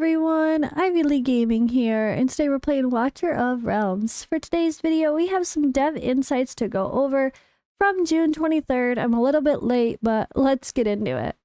everyone, Ivy Lee Gaming here, and today we're playing Watcher of Realms. For today's video, we have some dev insights to go over from June 23rd. I'm a little bit late, but let's get into it.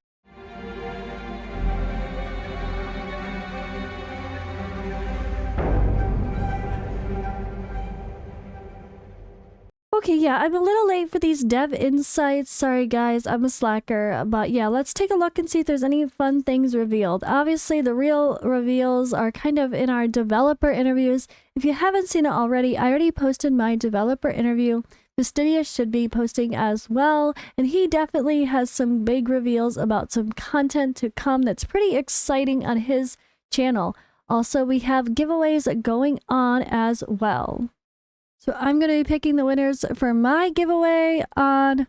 Okay, yeah, I'm a little late for these dev insights. Sorry guys, I'm a slacker. But yeah, let's take a look and see if there's any fun things revealed. Obviously, the real reveals are kind of in our developer interviews. If you haven't seen it already, I already posted my developer interview. Fastidious should be posting as well, and he definitely has some big reveals about some content to come that's pretty exciting on his channel. Also, we have giveaways going on as well. So I'm going to be picking the winners for my giveaway on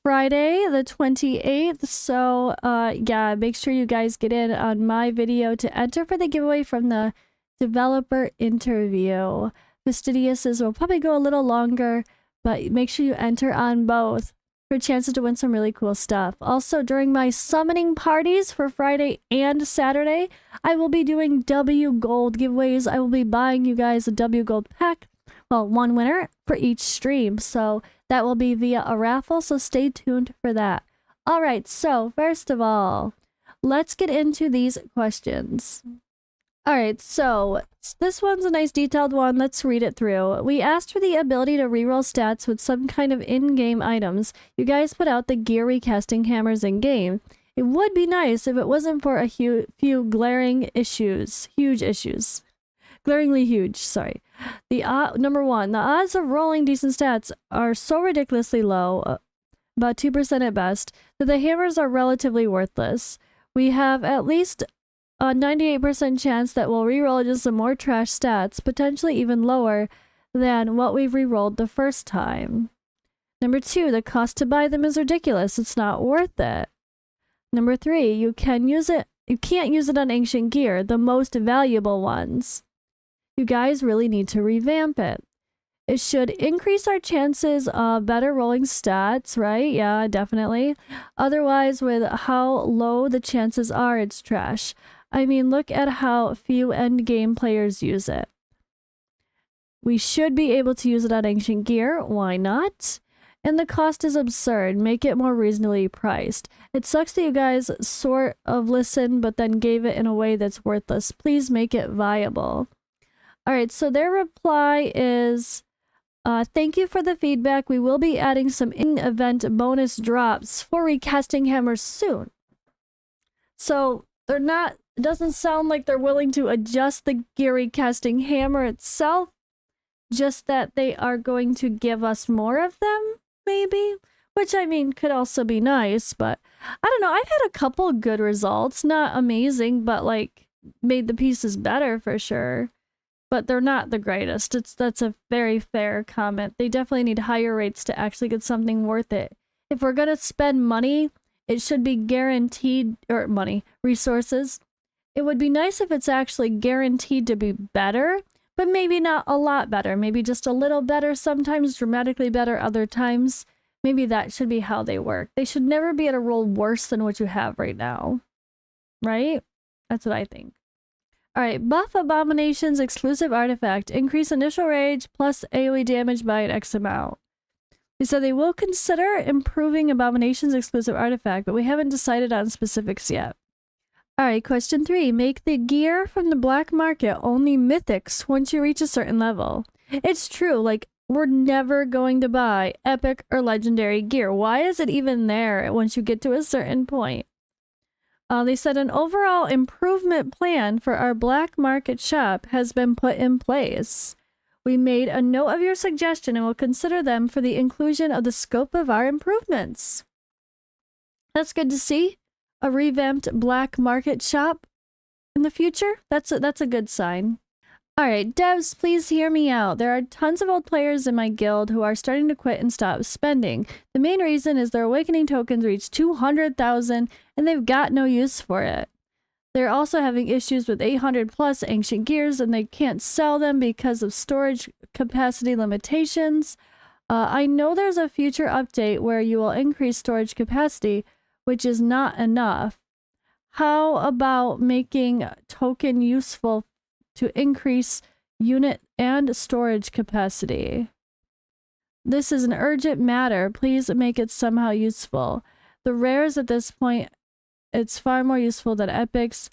Friday the 28th. So yeah, make sure you guys get in on my video to enter for the giveaway from the developer interview. Fastidious' will probably go a little longer, but make sure you enter on both for chances to win some really cool stuff. Also, during my summoning parties for Friday and Saturday, I will be doing W Gold giveaways. I will be buying you guys a W Gold pack. Well, one winner for each stream, so that will be via a raffle, so stay tuned for that. All right, so first of all, let's get into these questions. All right, so this one's a nice detailed one. Let's read it through. We asked for the ability to reroll stats with some kind of in-game items. You guys put out the gear recasting hammers in-game. It would be nice if it wasn't for a few glaring issues. Huge issues. Glaringly huge, sorry. Number one, the odds of rolling decent stats are so ridiculously low, about 2% at best, that the hammers are relatively worthless. We have at least a 98% chance that we'll reroll just some more trash stats, potentially even lower than what we've rerolled the first time. Number two, the cost to buy them is ridiculous. It's not worth it. Number three, you can't use it on ancient gear, the most valuable ones. You guys really need to revamp it. It should increase our chances of better rolling stats, right? Yeah, definitely. Otherwise, with how low the chances are, it's trash. I mean, look at how few endgame players use it. We should be able to use it on ancient gear. Why not? And the cost is absurd. Make it more reasonably priced. It sucks that you guys sort of listened, but then gave it in a way that's worthless. Please make it viable. All right, so their reply is, thank you for the feedback. We will be adding some in-event bonus drops for recasting hammers soon. So they're not, it doesn't sound like they're willing to adjust the gear recasting hammer itself, just that they are going to give us more of them, maybe? Which, I mean, could also be nice, but I don't know. I've had a couple good results. Not amazing, but like made the pieces better for sure. But they're not the greatest. That's a very fair comment. They definitely need higher rates to actually get something worth it. If we're gonna spend money, it should be guaranteed, or resources. It would be nice if it's actually guaranteed to be better, but maybe not a lot better. Maybe just a little better sometimes, dramatically better other times. Maybe that should be how they work. They should never be able to roll worse than what you have right now. Right? That's what I think. Alright, buff Abomination's exclusive artifact. Increase initial rage plus AoE damage by an X amount. They said they will consider improving Abomination's exclusive artifact, but we haven't decided on specifics yet. Alright, question 3. Make the gear from the black market only mythics once you reach a certain level. It's true, like, we're never going to buy epic or legendary gear. Why is it even there once you get to a certain point? They said an overall improvement plan for our black market shop has been put in place. We made a note of your suggestion and will consider them for the inclusion of the scope of our improvements. That's good to see. A revamped black market shop in the future. That's a good sign. Alright, devs, please hear me out. There are tons of old players in my guild who are starting to quit and stop spending. The main reason is their awakening tokens reach 200,000 and they've got no use for it. They're also having issues with 800 plus ancient gears and they can't sell them because of storage capacity limitations. I know there's a future update where you will increase storage capacity, which is not enough. How about making token useful to increase unit and storage capacity? This is an urgent matter. Please make it somehow useful. The rares at this point, it's far more useful than epics.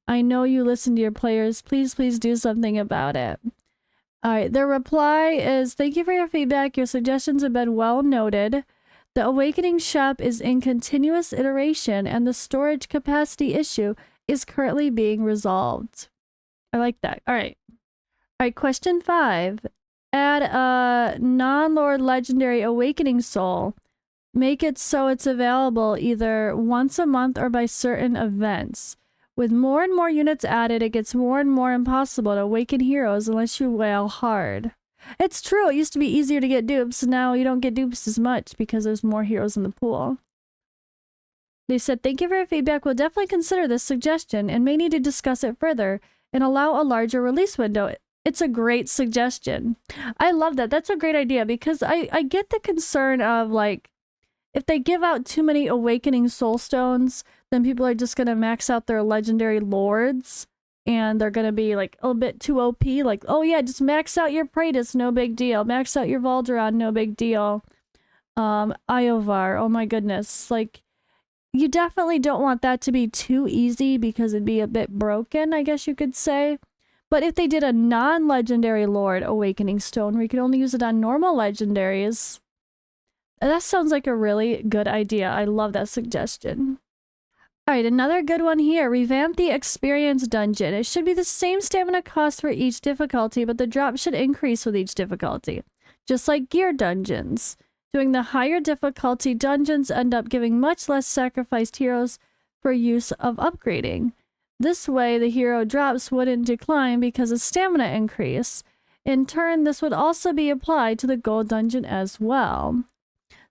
I know you listen to your players. Please, please do something about it. All right, their reply is, thank you for your feedback. Your suggestions have been well noted. The Awakening shop is in continuous iteration and the storage capacity issue is currently being resolved. I like that. All right. All right, question 5. Add a non-Lord Legendary Awakening Soul. Make it so it's available either once a month or by certain events. With more and more units added, it gets more and more impossible to awaken heroes unless you wail hard. It's true, it used to be easier to get dupes, and now you don't get dupes as much because there's more heroes in the pool. They said, thank you for your feedback. We'll definitely consider this suggestion and may need to discuss it further and allow a larger release window. It's a great suggestion. I love that. That's a great idea because I get the concern of like, if they give out too many Awakening Soul Stones, then people are just going to max out their legendary lords and they're going to be like a bit too OP. Like, oh yeah, just max out your Praetus, no big deal. Max out your Valderon, no big deal. Iovar, oh my goodness. Like, you definitely don't want that to be too easy because it'd be a bit broken, I guess you could say. But if they did a non-legendary Lord Awakening Stone where you could only use it on normal legendaries, that sounds like a really good idea. I love that suggestion. All right, another good one here. Revamp the experience dungeon. It should be the same stamina cost for each difficulty, but the drop should increase with each difficulty. Just like gear dungeons. Doing the higher difficulty dungeons end up giving much less sacrificed heroes for use of upgrading. This way, the hero drops wouldn't decline because of stamina increase. In turn, this would also be applied to the gold dungeon as well.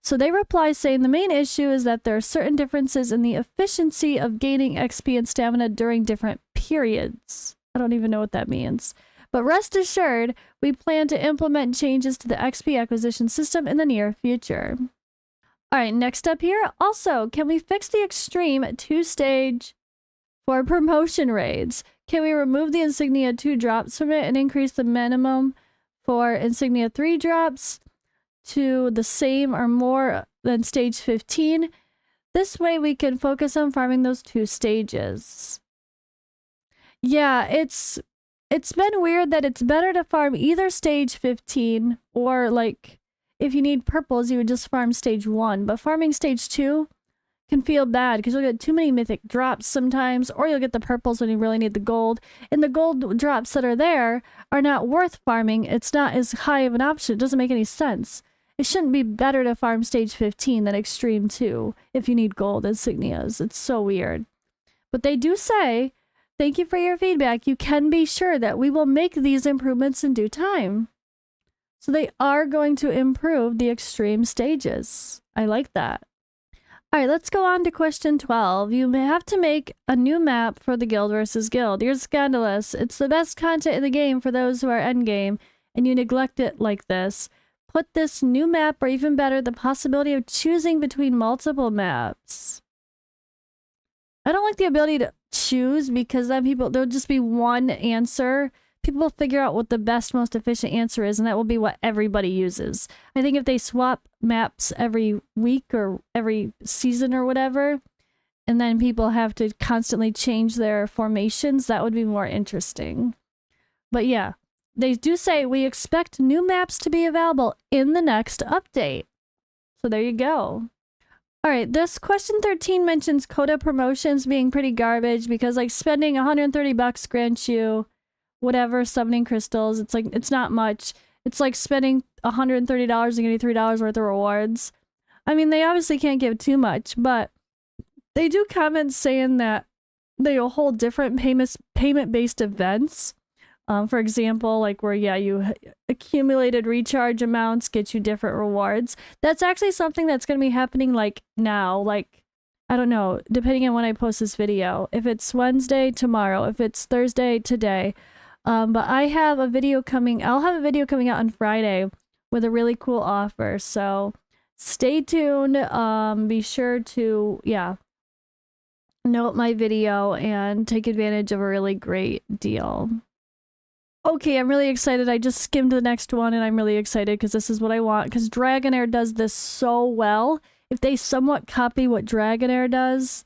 So they reply saying the main issue is that there are certain differences in the efficiency of gaining XP and stamina during different periods. I don't even know what that means. But rest assured, we plan to implement changes to the XP acquisition system in the near future. Alright, next up here. Also, can we fix the extreme 2-stage for promotion raids? Can we remove the Insignia 2 drops from it and increase the minimum for Insignia 3 drops to the same or more than stage 15? This way we can focus on farming those 2 stages. Yeah, it's been weird that it's better to farm either stage 15 or like if you need purples you would just farm stage 1, but farming stage 2 can feel bad because you'll get too many mythic drops sometimes, or you'll get the purples when you really need the gold, and the gold drops that are there are not worth farming. It's not as high of an option. It doesn't make any sense. It shouldn't be better to farm stage 15 than extreme 2 if you need gold insignias. It's so weird. But they do say, thank you for your feedback. You can be sure that we will make these improvements in due time. So they are going to improve the extreme stages. I like that. All right, let's go on to question 12. You may have to make a new map for the guild versus guild. You're scandalous. It's the best content in the game for those who are endgame, and you neglect it like this. Put this new map, or even better, the possibility of choosing between multiple maps. I don't like the ability to choose because then there'll just be one answer. People will figure out what the best, most efficient answer is, and that will be what everybody uses. I think if they swap maps every week or every season or whatever, and then people have to constantly change their formations, that would be more interesting. But yeah, they do say we expect new maps to be available in the next update. So there you go. All right, this question 13 mentions Coda promotions being pretty garbage because like spending 130 bucks grants you whatever summoning crystals. It's like, it's not much. It's like spending $130 and getting $3 worth of rewards. I mean, they obviously can't give too much, but they do comment saying that they'll hold different payment-based events. For example, like where, yeah, you accumulated recharge amounts get you different rewards. That's actually something that's going to be happening like now, like, I don't know, depending on when I post this video. If it's Wednesday, tomorrow. If it's Thursday, today. But I have a video coming, I'll have a video coming out on Friday with a really cool offer. So stay tuned. Be sure to, yeah, note my video and take advantage of a really great deal. Okay, I'm really excited. I just skimmed the next one and I'm really excited because this is what I want, because Dragonair does this so well. If they somewhat copy what Dragonair does,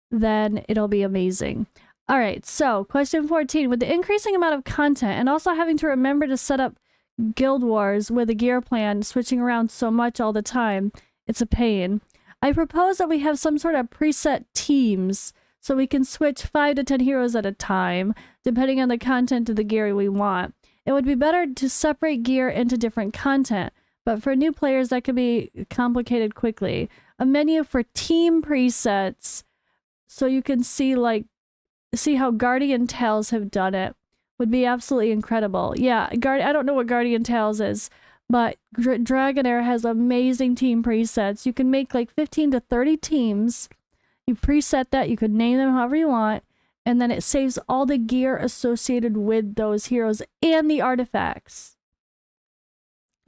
then it'll be amazing. All right, so question 14. With the increasing amount of content and also having to remember to set up Guild Wars with a gear plan, switching around so much all the time, it's a pain. I propose that we have some sort of preset teams so we can switch 5 to 10 heroes at a time, depending on the content of the gear we want. It would be better to separate gear into different content, but for new players that could be complicated quickly. A menu for team presets so you can see how Guardian Tales have done it would be absolutely incredible. Yeah, I don't know what Guardian Tales is, but Dragonair has amazing team presets. You can make like 15 to 30 teams. You preset that, you could name them however you want, and then it saves all the gear associated with those heroes and the artifacts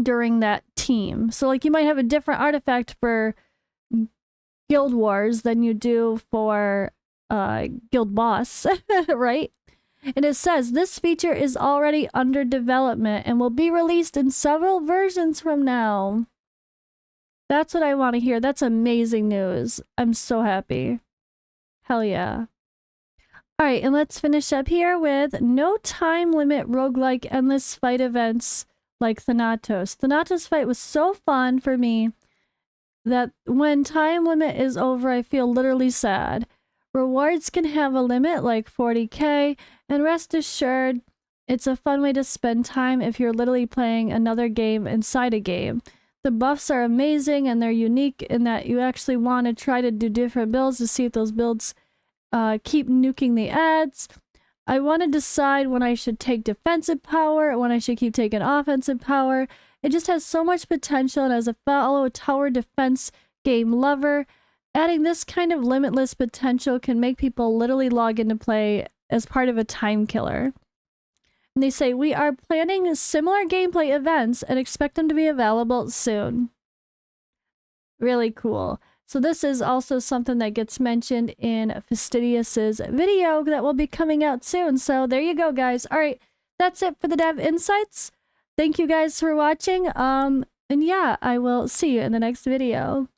during that team. So like you might have a different artifact for Guild Wars than you do for Guild Boss, right? And it says this feature is already under development and will be released in several versions from now. That's what I want to hear. That's amazing news. I'm so happy. Hell yeah. All right, and let's finish up here with no time limit roguelike endless fight events like Thanatos. Thanatos fight was so fun for me that when time limit is over, I feel literally sad. Rewards can have a limit like 40k, and rest assured, it's a fun way to spend time if you're literally playing another game inside a game. The buffs are amazing and they're unique in that you actually want to try to do different builds to see if those builds keep nuking the ads. I want to decide when I should take defensive power and when I should keep taking offensive power. It just has so much potential, and as a fellow tower defense game lover, adding this kind of limitless potential can make people literally log into play as part of a time killer. And they say, we are planning similar gameplay events and expect them to be available soon. Really cool. So this is also something that gets mentioned in Fastidious's video that will be coming out soon. So there you go, guys. All right, that's it for the Dev Insights. Thank you guys for watching. And yeah, I will see you in the next video.